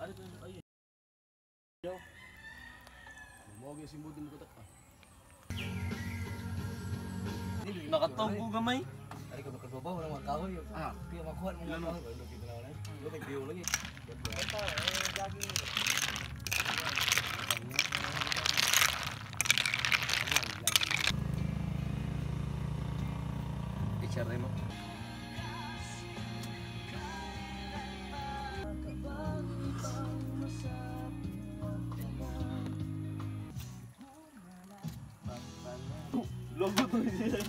Ano ito? Ayun. Mogi simbutin mo tak. Nakatawag ko gamay. Ay ka magkababaw ng mga kahoy. Kaya makuha mo mga kahoy. Ano kita na wala. Lo kay biyo lagi. Picture mo. Logo to niya.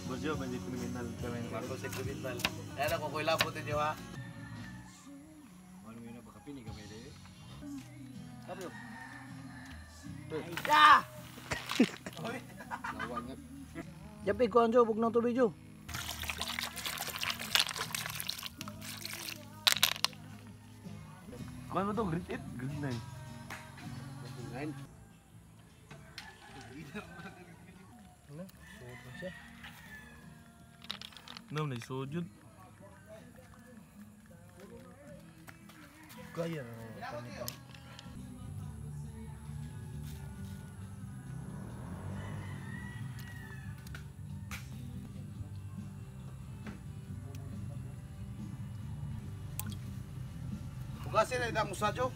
Bojo, bandit kriminal kami. Marco sa kriminal. Kaya ako koy laputin niyo ha. Ano mo na baka pini kami deh. Kapyo. Ya! Lawangat. Japig ko anjo, bug ng tubig jo. Mana to grade 8, grade 9. Ngayon. Nam na sujud. Kaya Bukasin na itang usadyo.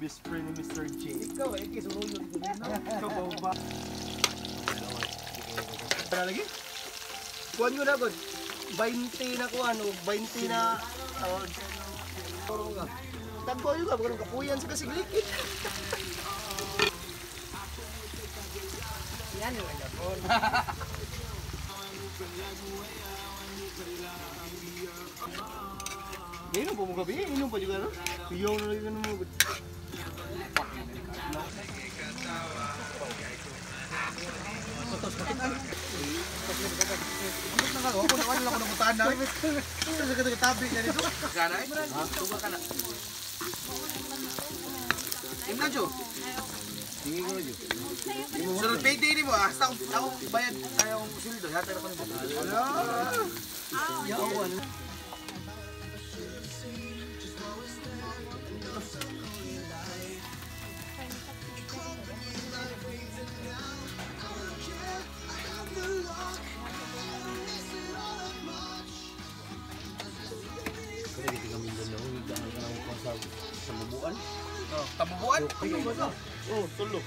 Best friend ni Mr. J. Ikaw eh, kisuruyo dito din. Ikaw ba? Para lagi? kuan ko na gud. 20 na kuan o 20 na Toro nga. tagko yo ka bugong kapuyan sa kasiglikit. Yan yung Japon. Inom po mo gabi, inom pa juga no? Piyaw na lang mo gud. Ako na lang ako ng butahan na. Ito sa katabi niya dito. Kana eh? Ha? Tuga ka na. Imna Jo. Tingin ko Jo. Sunod payday ni mo ah. Ako bayad tayong sildo. Hatay ako nito. Ala. Yawan. Sa mabuan? Oh, tamubuan? Oh, tulo.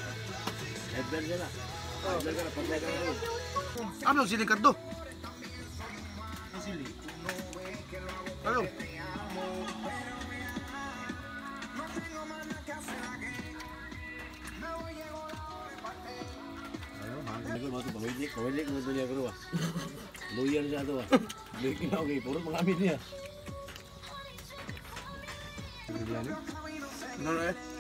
Headband ka na. Headband ka na, pantay ka na. Ano siling kardo? Sili. Ano? Ano, hanggang ko mga ito, pawilik mo ito niya ko ah. Luyan siya ito ah. Luyan na okay, puro mga amin niya. Ano eh?